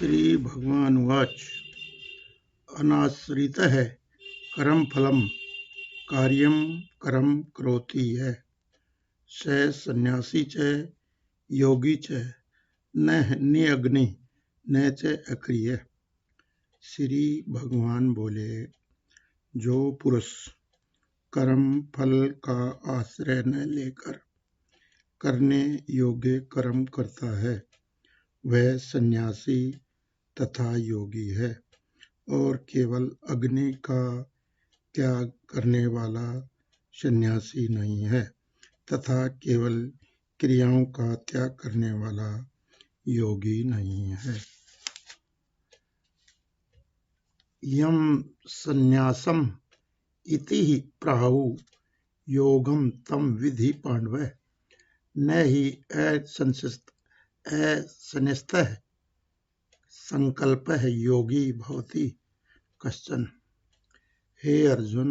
श्री भगवानुवाच अनाश्रितः करम फलम कार्यं करम करोति यः स सन्यासी च योगी च न निअग्नि न च अक्रिय। श्री भगवान बोले, जो पुरुष कर्म फल का आश्रय न लेकर करने योग्य कर्म करता है वह सन्यासी तथा योगी है और केवल अग्नि का त्याग करने वाला सन्यासी नहीं है तथा केवल क्रियाओं का त्याग करने वाला योगी नहीं है। यम सन्यासम इति ही प्राहु योगम तम विधि पांडव न ही असंन्यस्तः संकल्पः योगी भवति कश्चन। हे अर्जुन,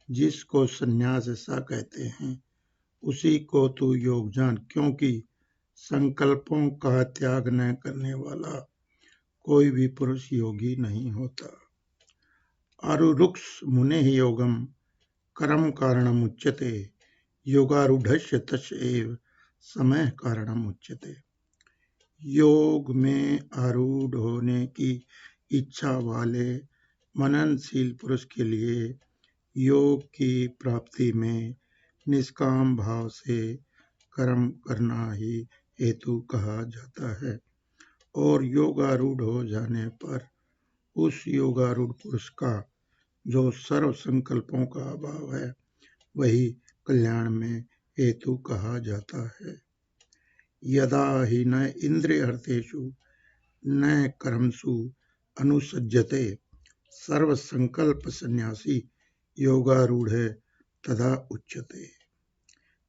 जिसको संन्यास ऐसा कहते हैं उसी को तू योग जान, क्योंकि संकल्पों का त्याग न करने वाला कोई भी पुरुष योगी नहीं होता। आरुरुक्ष मुने योगम कर्म कारणम उच्यते योगारूढ़स्य तस्य एव समय कारणम उच्यते। योग में आरूढ़ होने की इच्छा वाले मननशील पुरुष के लिए योग की प्राप्ति में निष्काम भाव से कर्म करना ही हेतु कहा जाता है और योगारूढ़ हो जाने पर उस योगारूढ़ पुरुष का जो सर्व संकल्पों का अभाव है वही कल्याण में हेतु कहा जाता है। यदा हि न इंद्रियर्थेषु न कर्मसु अनुसज्जते सर्व संकल्प सन्यासी योगारूढ़ तदा उच्यते।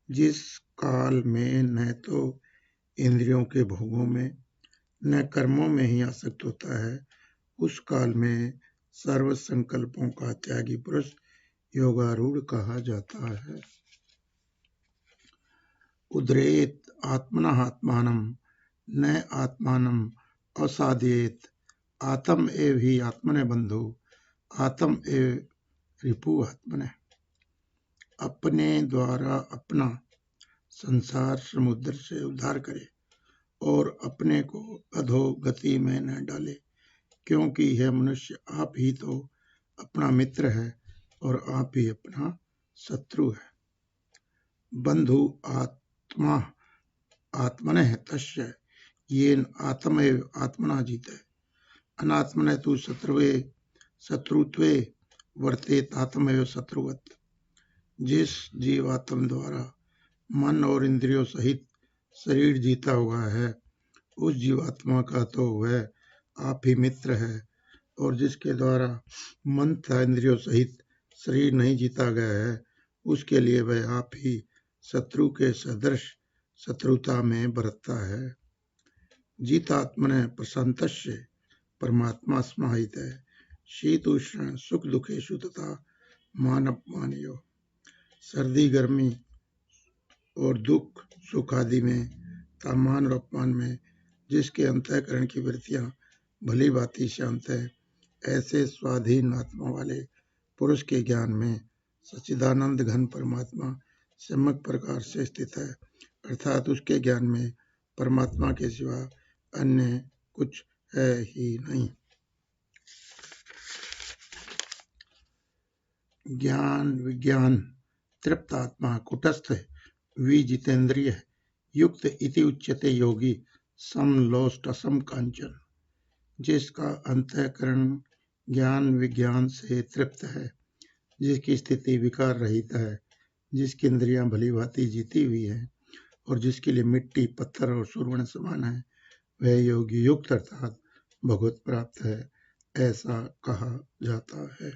जिस काल में न तो इंद्रियों के भोगों में न कर्मों में ही आसक्त होता है उस काल में सर्व संकल्पों का त्यागी पुरुष योगारूढ़ कहा जाता है। उद्रेत आत्मनः आत्मानं न आत्मानं असाधयेत आत्म एव हि आत्मने बंधु आत्म एव रिपु आत्मने। अपने द्वारा अपना संसार समुद्र से उद्धार करे और अपने को अधोगति में न डाले, क्योंकि यह मनुष्य आप ही तो अपना मित्र है और आप ही अपना शत्रु है। बंधु आत्मा आत्मनः तस्य येन आत्मैव आत्मना जीते अनात्मनः तु शत्रुत्वे वर्तेत आत्मैव शत्रुवत्। जिस जीवात्म द्वारा मन और इंद्रियों सहित शरीर जीता हुआ है उस जीवात्मा का तो वह आप ही मित्र है और जिसके द्वारा मन तथा इंद्रियों सहित शरीर नहीं जीता गया है उसके लिए वह आप ही शत्रु के सदृश शत्रुता में बरतता है। जितात्मनः प्रशान्तस्य परमात्मा समाहितः शीतोष्ण सुख दुखेषु तथा मान अपमानयोः। सर्दी गर्मी और दुख सुख आदि में तथा मान और अपमान में जिसके अंतःकरण की वृत्तियां भली भांति शांत है ऐसे स्वाधीन आत्मा वाले पुरुष के ज्ञान में सच्चिदानंद घन परमात्मा सम्यक प्रकार से स्थित है, अर्थात उसके ज्ञान में परमात्मा के सिवा अन्य कुछ है ही नहीं। ज्ञान विज्ञान तृप्त आत्मा कुटस्थ विजितेंद्रिय युक्त इति उच्यते योगी समलोष्ट असम कांचन। जिसका अंतःकरण ज्ञान विज्ञान से तृप्त है, जिसकी स्थिति विकार रहित है, जिसकी इंद्रियां भली भांति जीती हुई है और जिसके लिए मिट्टी पत्थर और सुवर्ण समान है वह योगी युक्त अर्थात भगवत प्राप्त है ऐसा कहा जाता है।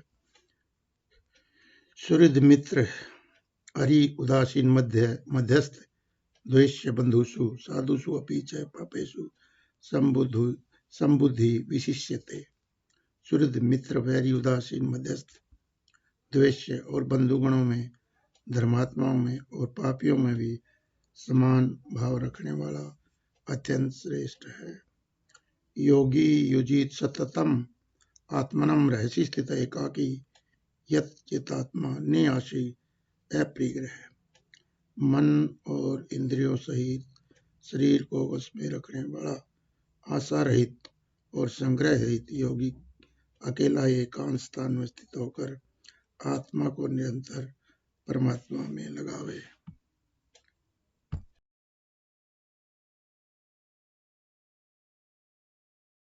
सुहृद मित्र हरि उदासीन मध्यस्थ द्वेष्य बंधुषु साधुषु अपि च पापेषु संबुद्धि विशिष्यते। सुहृद मित्र वैरी उदासीन मध्यस्थ द्वेष्य और बंधुगणों में धर्मात्माओं में और पापियों में भी समान भाव रखने वाला अत्यंत श्रेष्ठ है। योगी युजित सततम आत्मनम रहसि स्थित एकाकी यत चितात्मा नियासी अप्रिग्रह। मन और इंद्रियों सहित शरीर को वश में रखने वाला आशा रहित और संग्रह रहित योगी अकेला एकांत स्थान में स्थित होकर आत्मा को निरंतर परमात्मा में लगावे।